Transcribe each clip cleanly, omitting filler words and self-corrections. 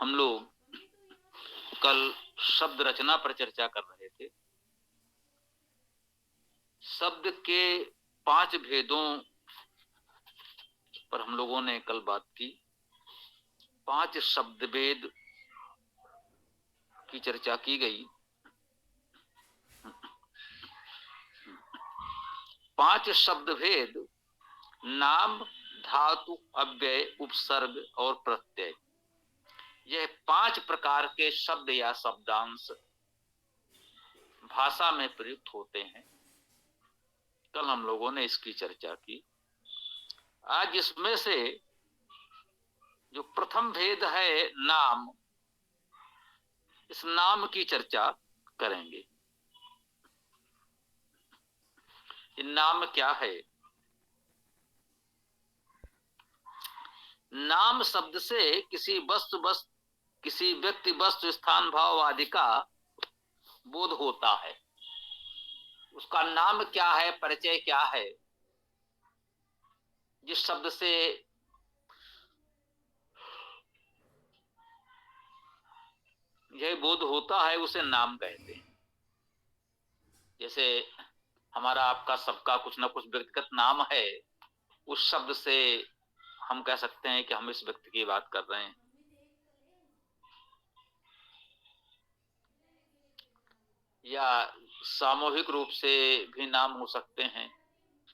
हम लोग कल शब्द रचना पर चर्चा कर रहे थे। शब्द के 5 भेदों पर हम लोगों ने कल बात की। 5 शब्द भेद की चर्चा की गई। 5 शब्द भेद नाम, धातु, अव्यय, उपसर्ग और प्रत्यय। यह 5 प्रकार के शब्द या शब्दांश भाषा में प्रयुक्त होते हैं। कल हम लोगों ने इसकी चर्चा की। आज इसमें से जो प्रथम भेद है नाम, इस नाम की चर्चा करेंगे। ये नाम क्या है? नाम शब्द से किसी किसी व्यक्ति, वस्तु, स्थान, भाव आदि का बोध होता है। उसका नाम क्या है, परिचय क्या है, जिस शब्द से यह बोध होता है उसे नाम कहते हैं। जैसे हमारा आपका सबका कुछ ना कुछ व्यक्तिगत नाम है, उस शब्द से हम कह सकते हैं कि हम इस व्यक्ति की बात कर रहे हैं। या सामूहिक रूप से भी नाम हो सकते हैं।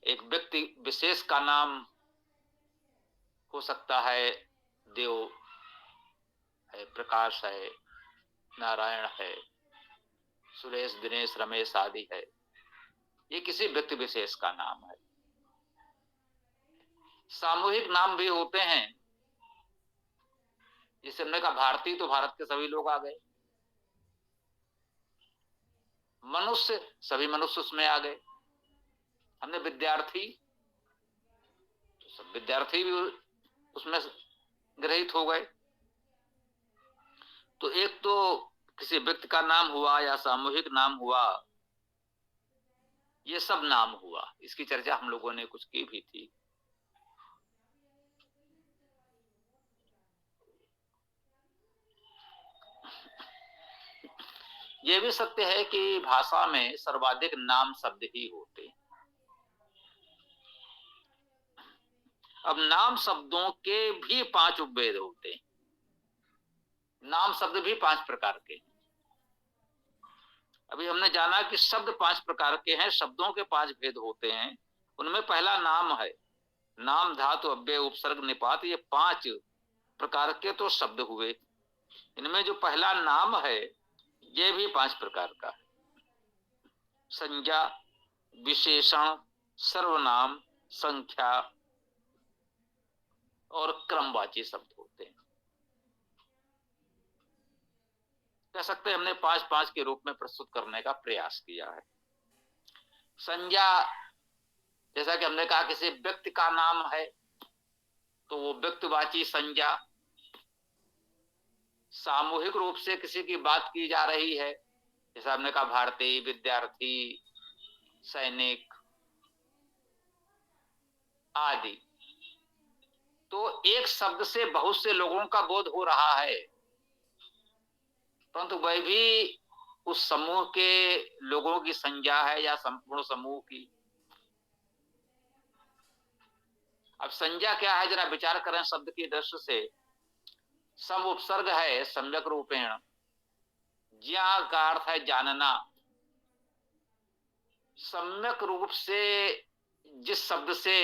एक व्यक्ति विशेष का नाम हो सकता है, देव है, प्रकाश है, नारायण है, सुरेश, दिनेश, रमेश आदि है। ये किसी व्यक्ति विशेष का नाम है। सामूहिक नाम भी होते हैं। जैसे हमने कहा भारती, तो भारत के सभी लोग आ गए। मनुष्य, सभी मनुष्य उसमें आ गए। हमने विद्यार्थी, तो सब विद्यार्थी भी उसमें ग्रहित हो गए। तो एक तो किसी व्यक्ति का नाम हुआ या सामूहिक नाम हुआ, ये सब नाम हुआ। इसकी चर्चा हम लोगों ने कुछ की भी थी। यह भी सत्य है कि भाषा में सर्वाधिक नाम शब्द ही होते। अब नाम शब्दों के भी 5 उपभेद होते। नाम शब्द भी 5 प्रकार के। अभी हमने जाना कि शब्द 5 प्रकार के हैं, शब्दों के 5 भेद होते हैं। उनमें पहला नाम है। नाम, धातु, अव्यय, उपसर्ग, निपात, ये 5 प्रकार के तो शब्द हुए। इनमें जो पहला नाम है, ये भी 5 प्रकार का है। संज्ञा, विशेषण, सर्वनाम, संख्या और क्रमवाची शब्द होते हैं। कह सकते हैं हमने 5-5 के रूप में प्रस्तुत करने का प्रयास किया है। संज्ञा, जैसा कि हमने कहा किसी व्यक्ति का नाम है तो वो व्यक्तिवाची संज्ञा। सामूहिक रूप से किसी की बात की जा रही है, जैसा हमने कहा भारतीय, विद्यार्थी, सैनिक आदि। तो एक शब्द से बहुत से लोगों का बोध हो रहा है, परंतु वह भी उस समूह के लोगों की संज्ञा है या संपूर्ण समूह की। अब संज्ञा क्या है, जरा विचार करें शब्द की दृष्टि से। सम उपसर्ग है सम्यक रूपेण, ज्ञा का अर्थ है जानना। सम्यक रूप से जिस शब्द से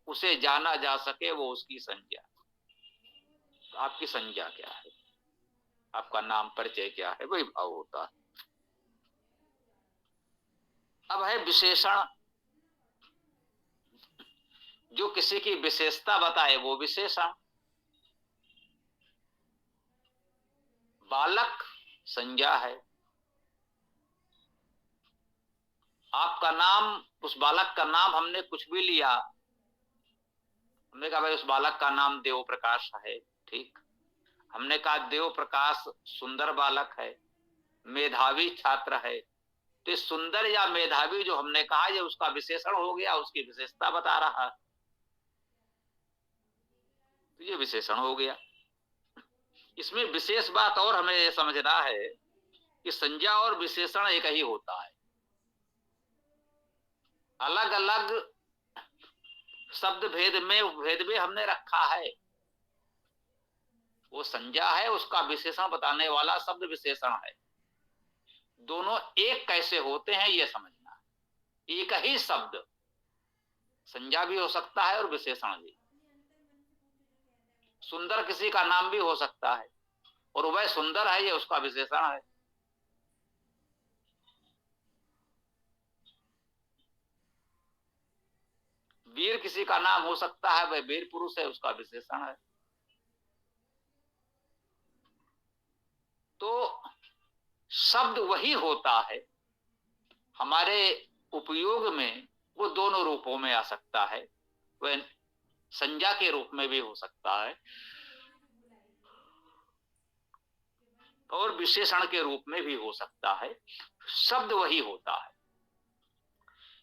उसे जाना जा सके वो उसकी संज्ञा। तो आपकी संज्ञा क्या है, आपका नाम, परिचय क्या है, वही भाव होता है। अब है विशेषण, जो किसी की विशेषता बताए वो विशेषण। बालक संज्ञा है। आपका नाम, उस बालक का नाम हमने कुछ भी लिया, हमने कहा भाई उस बालक का नाम देव प्रकाश है, ठीक। हमने कहा देव प्रकाश सुंदर बालक है, मेधावी छात्र है। तो इस सुंदर या मेधावी जो हमने कहा, ये उसका विशेषण हो गया, उसकी विशेषता बता रहा, तो ये विशेषण हो गया। इसमें विशेष बात और हमें यह समझना है कि संज्ञा और विशेषण एक ही होता है। अलग अलग शब्द भेद में हमने रखा है। वो संज्ञा है, उसका विशेषण बताने वाला शब्द विशेषण है। दोनों एक कैसे होते हैं ये समझना। एक ही शब्द संज्ञा भी हो सकता है और विशेषण भी। सुंदर किसी का नाम भी हो सकता है और वह सुंदर है, ये उसका विशेषण है। वीर किसी का नाम हो सकता है, वह वीर पुरुष है, उसका विशेषण है। तो शब्द वही होता है, हमारे उपयोग में वो दोनों रूपों में आ सकता है। वह संज्ञा के रूप में भी हो सकता है और विशेषण के रूप में भी हो सकता है। शब्द वही होता है।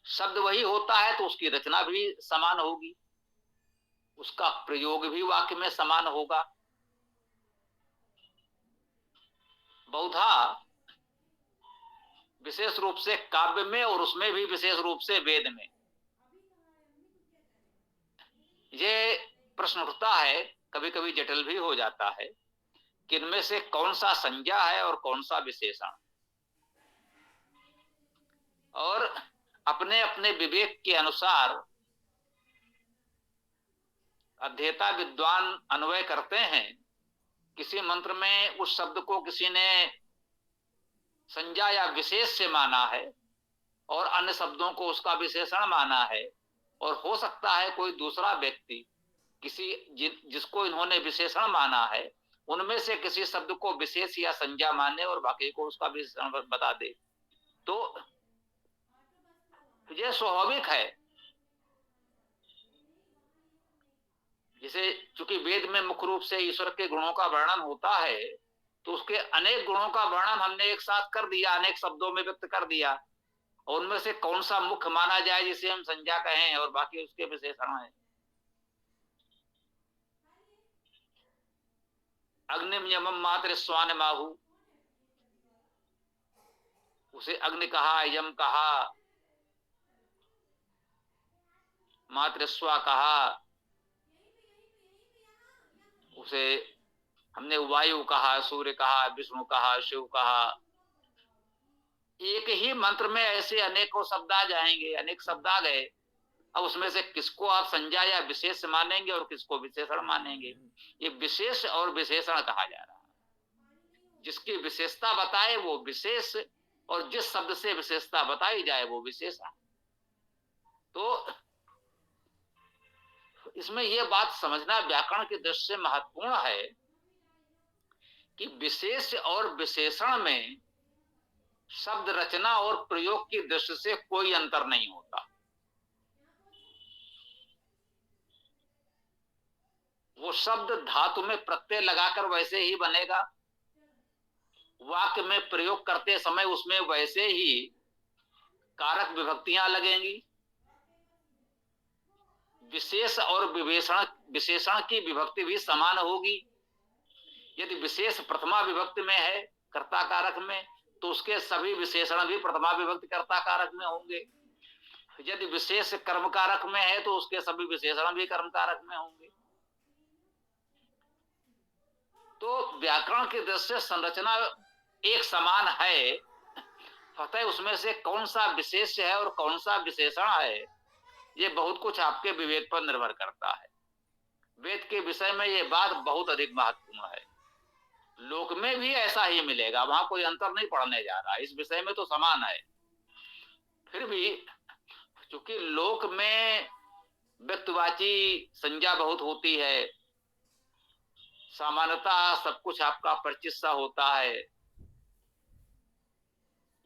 शब्द वही होता है तो उसकी रचना भी समान होगी, उसका प्रयोग भी वाक्य में समान होगा। बहुधा विशेष रूप से काव्य में और उसमें भी विशेष रूप से वेद में ये प्रश्न उठता है, कभी कभी जटिल भी हो जाता है कि इनमें से कौन सा संज्ञा है और कौन सा विशेषण। और अपने अपने विवेक के अनुसार अध्येता विद्वान अन्वय करते हैं। किसी मंत्र में उस शब्द को किसी ने संज्ञा या विशेष से माना है और अन्य शब्दों को उसका विशेषण माना है। और हो सकता है कोई दूसरा व्यक्ति जिसको इन्होंने विशेषण माना है उनमें से किसी शब्द को विशेष या संज्ञा माने और बाकी को उसका विशेषण बता दे। तो यह स्वाभाविक है। जैसे चूंकि वेद में मुख्य रूप से ईश्वर के गुणों का वर्णन होता है तो उसके अनेक गुणों का वर्णन हमने एक साथ कर दिया, अनेक शब्दों में व्यक्त कर दिया। और उनमें से कौन सा मुख्य माना जाए जिसे हम संज्ञा कहें और बाकी उसके विशेषण हैं। अग्निम यमम मात्र स्वान माहु, उसे अग्नि कहा, यम कहा, मात्र स्वा कहा, उसे हमने वायु कहा, सूर्य कहा, विष्णु कहा, शिव कहा। एक ही मंत्र में ऐसे अनेकों शब्द आ जाएंगे, अनेक शब्द आ गए। अब उसमें से किसको आप संज्ञा या विशेष मानेंगे और किसको विशेषण मानेंगे। ये विशेष और विशेषण कहा जा रहा है। जिसकी विशेषता बताए वो विशेष और जिस शब्द से विशेषता बताई जाए वो विशेषण। तो इसमें यह बात समझना व्याकरण की दृष्टि से महत्वपूर्ण है कि विशेष और विशेषण में शब्द रचना और प्रयोग की दृष्टि से कोई अंतर नहीं होता। वो शब्द धातु में प्रत्यय लगाकर वैसे ही बनेगा, वाक्य में प्रयोग करते समय उसमें वैसे ही कारक विभक्तियां लगेंगी। विशेष और विशेषण की विभक्ति भी समान होगी। यदि विशेष प्रथमा विभक्ति में है कर्ता कारक में तो उसके सभी विशेषण भी प्रथमा विभक्ति कर्ता कारक में होंगे। यदि विशेष कर्म कारक में है तो उसके सभी विशेषण भी कर्म कारक में होंगे। तो व्याकरण की दृष्टि से संरचना एक समान है, अतः उसमें से कौन सा विशेष है और कौन सा विशेषण है ये बहुत कुछ आपके विवेक पर निर्भर करता है। वेद के विषय में ये बात बहुत अधिक महत्वपूर्ण है। लोक में भी ऐसा ही मिलेगा, वहां कोई अंतर नहीं पड़ने जा रहा, इस विषय में तो समान है। फिर भी चूंकि लोक में व्यक्तिवाची संज्ञा बहुत होती है, सामान्यतः सब कुछ आपका परिचित सा होता है,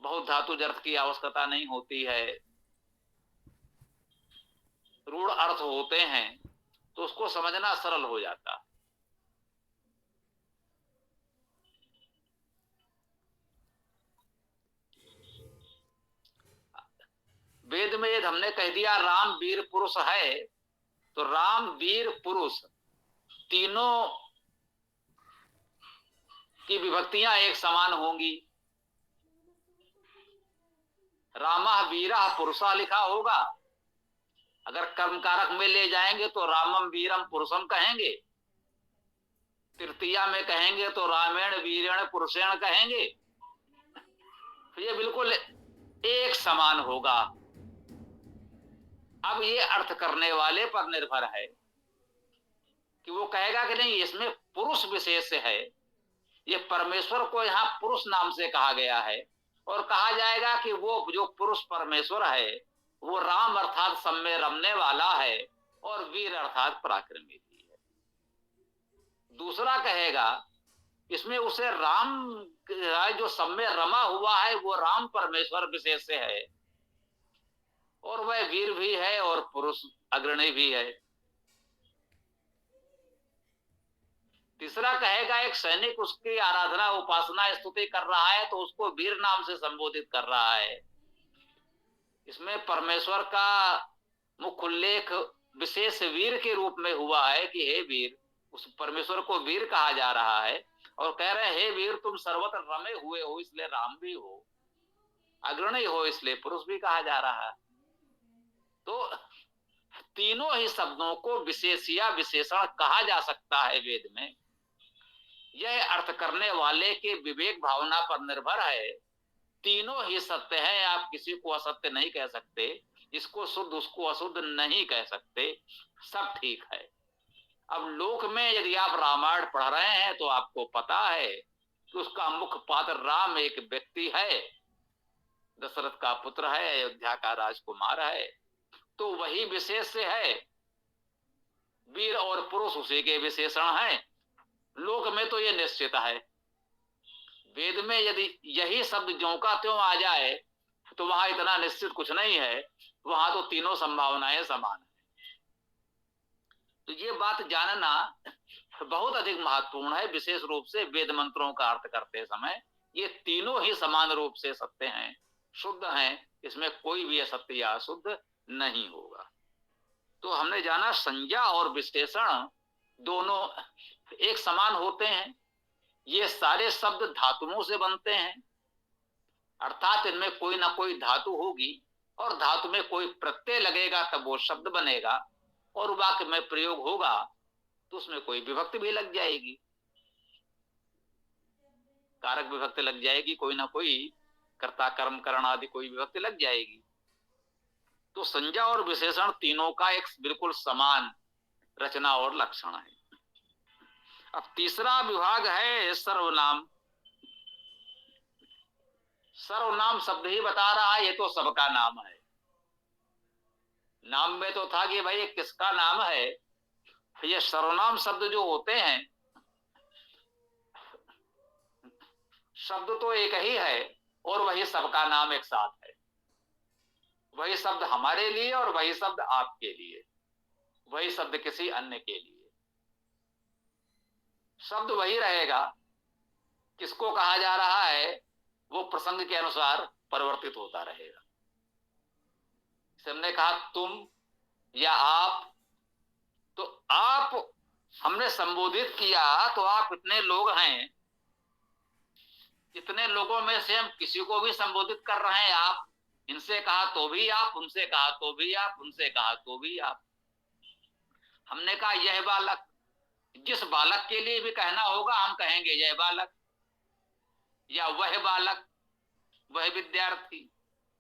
बहुत धातु अर्थ की आवश्यकता नहीं होती है, रूढ़ अर्थ होते हैं, तो उसको समझना सरल हो जाता है। वेद में यदि हमने कह दिया राम वीर पुरुष है तो राम वीर पुरुष तीनों कि विभक्तियां एक समान होंगी। रामः वीरः पुरुषः लिखा होगा, अगर कर्म कारक में ले जाएंगे तो रामम वीरम पुरुषम कहेंगे, तृतीया में कहेंगे तो रामेण वीरेण पुरुषेण कहेंगे। तो ये बिल्कुल एक समान होगा। अब ये अर्थ करने वाले पर निर्भर है कि वो कहेगा कि नहीं इसमें पुरुष विशेष है, ये परमेश्वर को यहाँ पुरुष नाम से कहा गया है, और कहा जाएगा कि वो जो पुरुष परमेश्वर है वो राम अर्थात सब में रमने वाला है और वीर अर्थात पराक्रमी भी है। दूसरा कहेगा इसमें उसे राम जो सब में रमा हुआ है वो राम परमेश्वर विशेष से है, और वह वीर भी है और पुरुष अग्रणी भी है। तीसरा कहेगा एक सैनिक उसकी आराधना उपासना स्तुति कर रहा है तो उसको वीर नाम से संबोधित कर रहा है। इसमें परमेश्वर का मुख्य उल्लेख विशेष वीर के रूप में हुआ है कि हे वीर, उस परमेश्वर को वीर कहा जा रहा है और कह रहे हैं हे वीर तुम सर्वत्र रमे हुए हो इसलिए राम भी हो, अग्रणी हो इसलिए पुरुष भी कहा जा रहा है। तो तीनों ही शब्दों को विशेष या विशेषण कहा जा सकता है वेद में। यह अर्थ करने वाले के विवेक भावना पर निर्भर है। तीनों ही सत्य है, आप किसी को असत्य नहीं कह सकते, इसको शुद्ध उसको अशुद्ध नहीं कह सकते, सब ठीक है। अब लोक में यदि आप रामायण पढ़ रहे हैं तो आपको पता है कि उसका मुख्य पात्र राम एक व्यक्ति है, दशरथ का पुत्र है, अयोध्या का राजकुमार है, तो वही विशेष से है। वीर और पुरुष उसी के विशेषण हैं। लोक में तो ये निश्चित है। वेद में यदि यही शब्द ज्यों का त्यों आ जाए तो वहां इतना निश्चित कुछ नहीं है, वहां तो तीनों संभावनाएं समान है। तो ये बात जानना बहुत अधिक महत्वपूर्ण है, विशेष रूप से वेद मंत्रों का अर्थ करते समय। ये तीनों ही समान रूप से सत्य हैं, शुद्ध हैं, इसमें कोई भी असत्य या अशुद्ध नहीं होगा। तो हमने जाना संज्ञा और विशेषण दोनों एक समान होते हैं। ये सारे शब्द धातुओं से बनते हैं, अर्थात इनमें कोई ना कोई धातु होगी और धातु में कोई प्रत्यय लगेगा तब वो शब्द बनेगा, और वाक्य में प्रयोग होगा तो उसमें कोई विभक्ति भी लग जाएगी, कारक विभक्ति लग जाएगी, कोई ना कोई कर्ता कर्म करण आदि कोई विभक्ति लग जाएगी। तो संज्ञा और विशेषण तीनों का एक बिल्कुल समान रचना और लक्षण है। अब तीसरा विभाग है सर्वनाम। सर्वनाम शब्द ही बता रहा है ये तो सबका नाम है। नाम में तो था कि भाई ये किसका नाम है, ये सर्वनाम शब्द जो होते हैं, शब्द तो एक ही है और वही सबका नाम एक साथ है। वही शब्द हमारे लिए और वही शब्द आपके लिए, वही शब्द किसी अन्य के लिए। शब्द वही रहेगा, किसको कहा जा रहा है वो प्रसंग के अनुसार परिवर्तित होता रहेगा। हमने कहा तुम या आप, तो आप हमने संबोधित किया तो आप इतने लोग हैं, इतने लोगों में से हम किसी को भी संबोधित कर रहे हैं आप। इनसे कहा तो भी आप, उनसे कहा तो भी आप, उनसे कहा तो भी आप। हमने कहा यह बालक, जिस बालक के लिए भी कहना होगा हम कहेंगे यह बालक, या वह बालक, वह विद्यार्थी,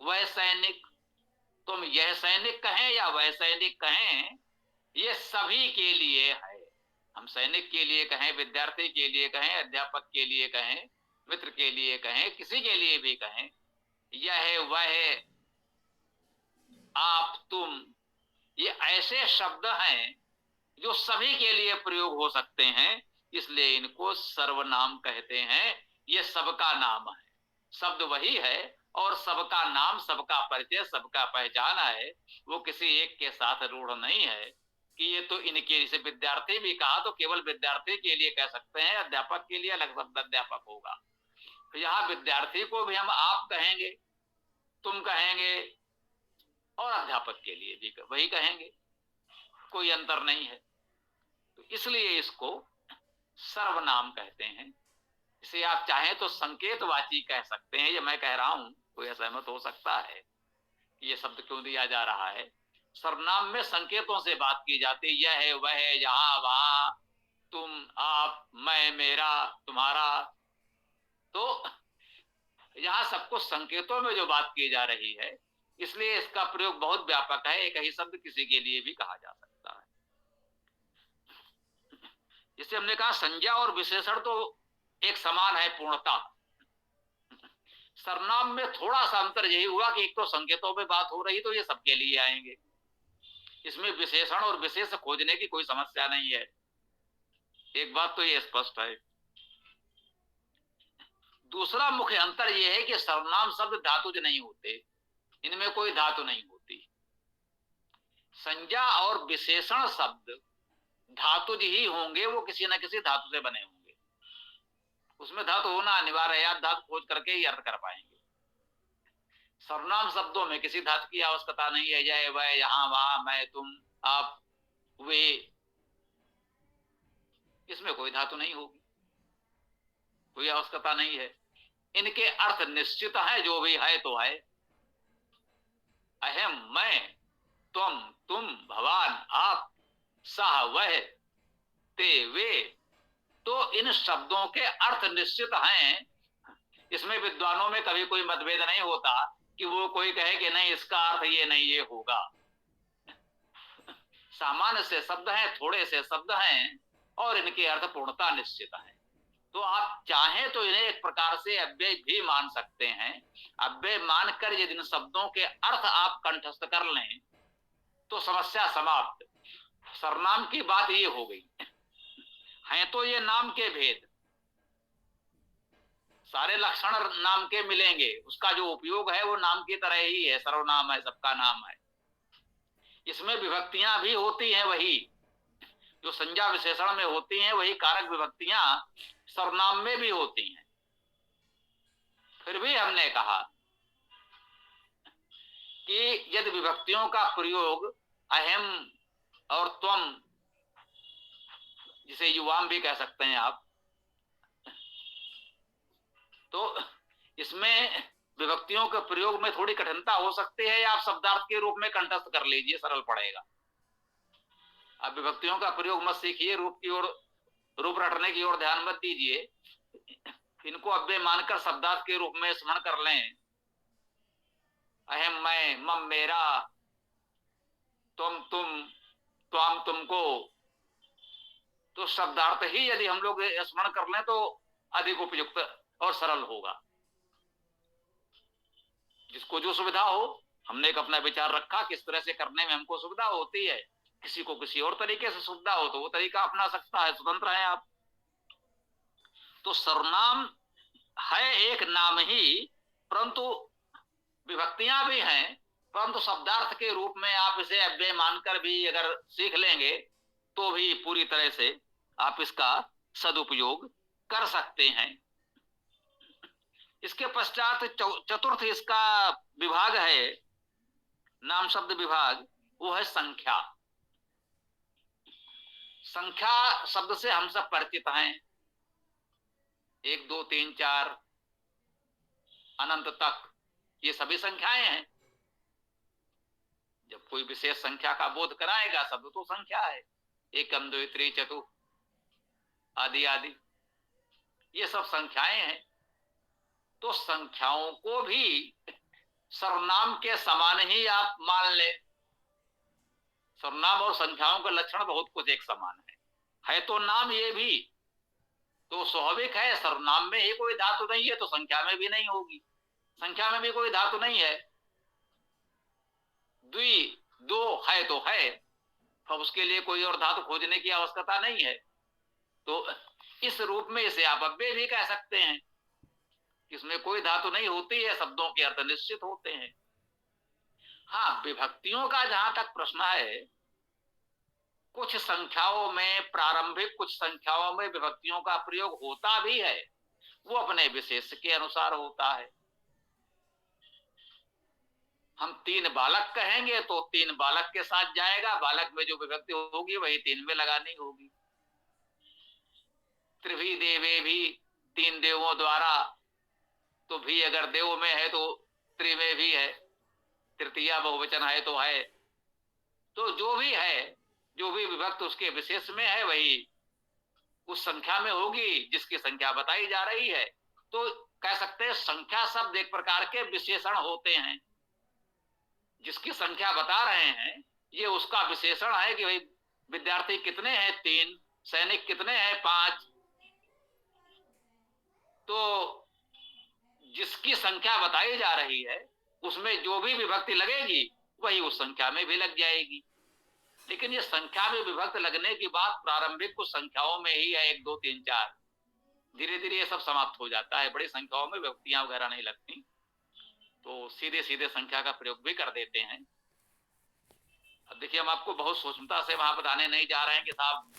वह सैनिक। तुम यह सैनिक कहें या वह सैनिक कहें, ये सभी के लिए है। हम सैनिक के लिए कहें, विद्यार्थी के लिए कहें, अध्यापक के लिए कहें, मित्र के लिए कहें, किसी के लिए भी कहें, यह वह आप तुम, ये ऐसे शब्द हैं जो सभी के लिए प्रयोग हो सकते हैं, इसलिए इनको सर्वनाम कहते हैं। ये सबका नाम है, शब्द वही है और सबका नाम, सबका परिचय, सबका पहचान है। वो किसी एक के साथ रूढ़ नहीं है कि ये तो इनके, जैसे विद्यार्थी भी कहा तो केवल विद्यार्थी के लिए कह सकते हैं, अध्यापक के लिए अलग शब्द अध्यापक होगा। तो यहाँ विद्यार्थी को भी हम आप कहेंगे, तुम कहेंगे, और अध्यापक के लिए भी वही कहेंगे, कोई अंतर नहीं है। तो इसलिए इसको सर्वनाम कहते हैं। इसे आप चाहें तो संकेतवाची कह सकते हैं, ये मैं कह रहा हूं, कोई असहमत हो सकता है कि ये शब्द क्यों दिया जा रहा है। सर्वनाम में संकेतों से बात की जाती है, यह है, वह है, यहाँ वहां, तुम, आप, मैं, मेरा, तुम्हारा। तो यहाँ सब कुछ संकेतों में जो बात की जा रही है, इसलिए इसका प्रयोग बहुत व्यापक है, एक ही शब्द किसी के लिए भी कहा जा सकता है। जिससे हमने कहा संज्ञा और विशेषण तो एक समान है पूर्णता। सर्वनाम में थोड़ा सा अंतर यही हुआ कि एक तो संकेतों में बात हो रही तो ये सबके लिए आएंगे, इसमें विशेषण और विशेष खोजने की कोई समस्या नहीं है। एक बात तो ये स्पष्ट है। दूसरा मुख्य अंतर यह है कि सर्वनाम शब्द धातुज नहीं होते, इनमें कोई धातु नहीं होती। संज्ञा और विशेषण शब्द धातुज ही होंगे, वो किसी न किसी धातु से बने होंगे, उसमें धातु होना अनिवार्य है, आप धातु खोज करके ही अर्थ कर पाएंगे। सर्वनाम शब्दों में किसी धातु की आवश्यकता नहीं है, यह, वह, यहाँ वहां, मैं, तुम, आप, वे, इसमें कोई धातु नहीं होगी, कोई आवश्यकता नहीं है। इनके अर्थ निश्चित है, जो भी है तो है। अहम, मैं, त्वम, तुम, भवान, आप, सह, वह, ते, वे, तो इन शब्दों के अर्थ निश्चित हैं। इसमें विद्वानों में कभी कोई मतभेद नहीं होता कि वो कोई कहे कि नहीं इसका अर्थ ये नहीं ये होगा। सामान्य से शब्द हैं, थोड़े से शब्द हैं, और इनके अर्थ पूर्णता निश्चित है। तो आप चाहें तो इन्हें एक प्रकार से अव्यय भी मान सकते हैं। अव्यय मानकर यदि इन शब्दों के अर्थ आप कंठस्थ कर लें तो समस्या समाप्त। सर्वनाम की बात ये हो गई है, तो ये नाम के भेद सारे लक्षण नाम के मिलेंगे, उसका जो उपयोग है वो नाम की तरह ही है, सर्वनाम है, सबका नाम है। इसमें विभक्तियां भी होती हैं, वही जो संज्ञा विशेषण में होती हैं, वही कारक विभक्तियां सर्वनाम में भी होती हैं। फिर भी हमने कहा कि यदि विभक्तियों का प्रयोग अहम और त्वम, जिसे युवाम भी कह सकते हैं आप, तो इसमें विभक्तियों के प्रयोग में थोड़ी कठिनता हो सकती है, आप शब्दार्थ के रूप में कंठस्थ कर लीजिए, सरल पड़ेगा। अब विभक्तियों का प्रयोग मत सीखिए, रूप की ओर, रूप रटने की ओर ध्यान मत दीजिए, इनको अव्यय मानकर शब्दार्थ के रूप में स्मरण कर लें। अहम, मैं, मम, मेरा, तुम, तुम, त्वाम, तुमको, तो शब्दार्थ ही यदि हम लोग स्मरण कर लें तो अधिक उपयुक्त और सरल होगा। जिसको जो सुविधा हो, हमने एक अपना विचार रखा किस तरह से करने में हमको सुविधा होती है, किसी को किसी और तरीके से सुविधा हो तो वो तरीका अपना सकता है, स्वतंत्र है आप। तो सर्वनाम है एक नाम ही, परंतु विभक्तियां भी हैं, परंतु शब्दार्थ के रूप में आप इसे अव्यय मानकर भी अगर सीख लेंगे तो भी पूरी तरह से आप इसका सदुपयोग कर सकते हैं। इसके पश्चात चतुर्थ इसका विभाग है, नाम शब्द विभाग, वो है संख्या। संख्या शब्द से हम सब परिचित हैं, 1 2 3 4 अनंत तक, ये सभी संख्याएं हैं। जब कोई विशेष संख्या का बोध कराएगा शब्द तो संख्या है, एकम द्वि त्रि चतु आदि आदि, ये सब संख्याएं हैं। तो संख्याओं को भी सर्वनाम के समान ही आप मान ले। सर्वनाम और संख्याओं का लक्षण बहुत कुछ एक समान है तो नाम ये भी तो स्वाभाविक है। सर्वनाम में ही कोई धातु नहीं है तो संख्या में भी नहीं होगी, संख्या में भी कोई धातु नहीं है। द्वि, दो है तो है, अब उसके लिए कोई और धातु खोजने की आवश्यकता नहीं है। तो इस रूप में इसे आप अव्यय भी कह सकते हैं, इसमें कोई धातु नहीं होती है, शब्दों के अर्थ निश्चित होते हैं। हाँ, विभक्तियों का जहां तक प्रश्न है, कुछ संख्याओं में, प्रारंभिक कुछ संख्याओं में विभक्तियों का प्रयोग होता भी है, वो अपने विशेष के अनुसार होता है। हम 3 बालक कहेंगे तो 3 बालक के साथ जाएगा, बालक में जो विभक्ति होगी वही 3 में लगानी होगी। त्रिभी देवे भी तीन देवों द्वारा, तो भी अगर देव में है तो त्रि में भी है, तृतीया बहुवचन है तो है। तो जो भी है, जो भी विभक्त उसके विशेष में है, वही उस संख्या में होगी जिसकी संख्या बताई जा रही है। तो कह सकते हैं संख्या शब्द एक प्रकार के विशेषण होते हैं। जिसकी संख्या बता रहे हैं ये उसका विशेषण है कि भाई विद्यार्थी कितने हैं, 3, सैनिक कितने हैं, 5। तो जिसकी संख्या बताई जा रही है उसमें जो भी विभक्ति लगेगी वही उस संख्या में भी लग जाएगी। लेकिन ये संख्या में विभक्त लगने की बात प्रारंभिक कुछ संख्याओं में ही है, 1 2 3 4। धीरे धीरे ये सब समाप्त हो जाता है, बड़ी संख्याओं में विभक्तियां वगैरह नहीं लगती, तो सीधे सीधे संख्या का प्रयोग भी कर देते हैं। अब देखिए, हम आपको बहुत सूक्ष्मता से वहां बताने नहीं जा रहे हैं कि साहब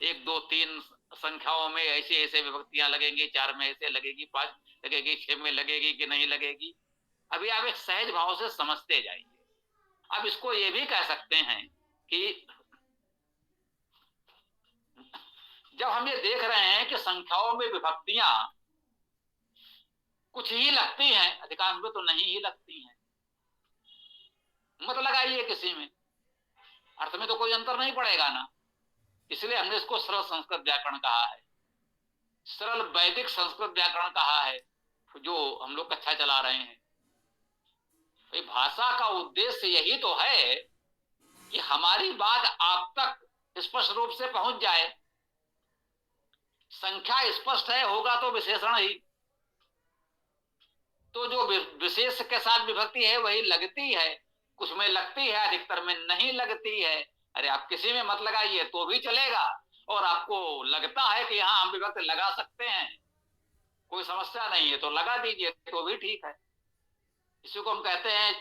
1 2 3 संख्याओं में ऐसे ऐसे विभक्तियां लगेंगी, 4 में ऐसे लगेगी, 5 लगेगी, 6 में लगेगी कि नहीं लगेगी। अभी आप एक सहज भाव से समझते जाइए। अब इसको ये भी कह सकते हैं कि जब हम ये देख रहे हैं कि संख्याओं में विभक्तियां कुछ ही लगती हैं, अधिकांश में तो नहीं ही लगती हैं, मत लगाइए किसी में, अर्थ में तो कोई अंतर नहीं पड़ेगा ना। इसलिए हमने इसको सरल संस्कृत व्याकरण कहा है, सरल वैदिक संस्कृत व्याकरण कहा है, जो हम लोग कक्षा चला रहे हैं। भाषा का उद्देश्य यही तो है कि हमारी बात आप तक स्पष्ट रूप से पहुंच जाए। संख्या स्पष्ट है होगा तो विशेषण ही, तो जो विशेष के साथ विभक्ति है वही लगती है, कुछ में लगती है, अधिकतर में नहीं लगती है। अरे आप किसी में मत लगाइए तो भी चलेगा, और आपको लगता है कि हाँ हम विभक्ति लगा सकते हैं, कोई समस्या नहीं है, तो लगा दीजिए तो भी ठीक है। इसी को हम कहते हैं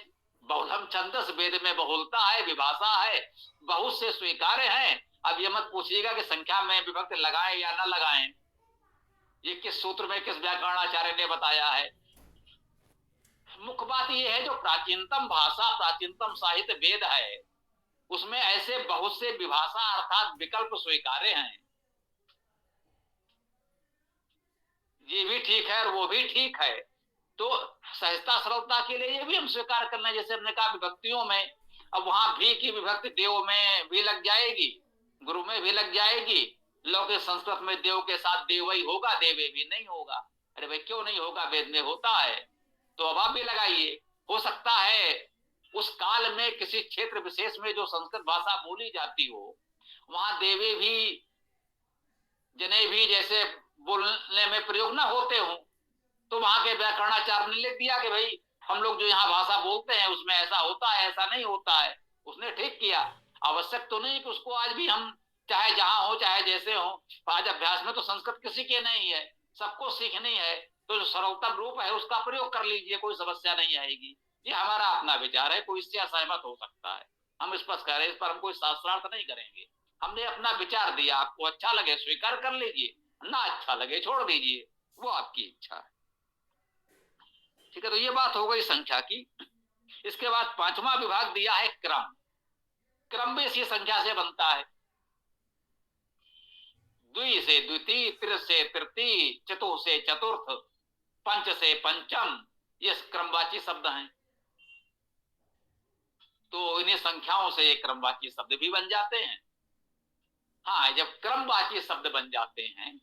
बहुलम छंदस, वेद में बहुलता है, विभाषा है, बहुत से स्वीकार्य हैं। अब ये मत पूछिएगा कि संख्या में विभक्ति लगाएं या न लगाएं, ये किस सूत्र में किस व्याकरणाचार्य ने बताया है। मुख्य बात यह है जो प्राचीनतम भाषा, प्राचीनतम साहित्य वेद है, उसमें ऐसे बहुत से विभाषा अर्थात विकल्प स्वीकार्य हैं। ये भी ठीक है और वो भी ठीक है, तो सहजता सरलता के लिए ये भी हम स्वीकार करना। जैसे हमने कहा विभक्तियों में, अब वहां भी की विभक्ति देव में भी लग जाएगी, गुरु में भी लग जाएगी, लौकिक संस्कृत में देव के साथ देवई होगा, देवे भी नहीं होगा। अरे भाई क्यों नहीं होगा, वेद में होता है, तो अब आप भी लगाइए। हो सकता है उस काल में किसी क्षेत्र विशेष में जो संस्कृत भाषा बोली जाती हो, वहां देवे भी जने भी जैसे बोलने में प्रयोग ना होते हो, तो वहां के व्याकरणाचार्य ने लिख दिया कि भाई हम लोग जो यहाँ भाषा बोलते हैं उसमें ऐसा होता है, ऐसा नहीं होता है। उसने ठीक किया। आवश्यक तो नहीं कि उसको आज भी हम चाहे जहां हो चाहे जैसे हो, आज अभ्यास में तो संस्कृत किसी के नहीं है, सबको सीखनी है, तो जो सरलतम रूप है उसका प्रयोग कर लीजिए, कोई समस्या नहीं आएगी। ये हमारा अपना विचार है, कोई इससे असहमत हो सकता है, हम स्पष्ट कह रहे हैं, इस पर हम कोई शास्त्रार्थ नहीं करेंगे। हमने अपना विचार दिया, आपको अच्छा लगे स्वीकार कर लीजिए, ना अच्छा लगे छोड़ दीजिए, वो आपकी इच्छा है। ठीक है, तो ये बात हो गई संख्या की। इसके बाद पांचवा विभाग दिया है क्रम। क्रम भी इसी संख्या से बनता है, द्वि से द्वितीय, त्रि से तृतीय, चतुर्थ से चतुर्थ, पंच से पंचम, ये क्रमवाची शब्द हैं। तो इन्हीं संख्याओं से ये क्रमवाची शब्द भी बन जाते हैं। हाँ, जब क्रमवाची शब्द बन जाते हैं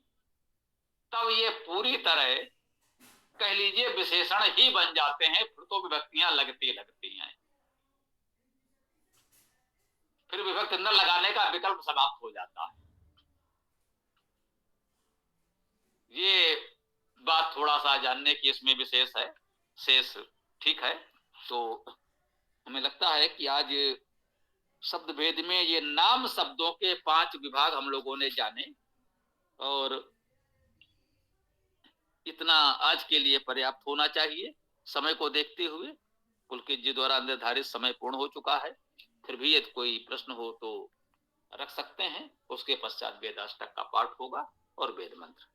तब ये पूरी तरह कह लीजिए विशेषण ही बन जाते हैं, फिर तो विभक्तियां लगती लगती हैं, फिर विभक्ति न लगाने का विकल्प समाप्त हो जाता है। ये बात थोड़ा सा जानने की इसमें विशेष है, शेष ठीक है। तो हमें लगता है कि आज शब्द भेद में ये नाम शब्दों के 5 विभाग हम लोगों ने जाने, और इतना आज के लिए पर्याप्त होना चाहिए। समय को देखते हुए पुलकित जी द्वारा निर्धारित समय पूर्ण हो चुका है, फिर भी यदि कोई प्रश्न हो तो रख सकते हैं। उसके पश्चात वेदाष्टक का पाठ होगा और वेद मंत्र।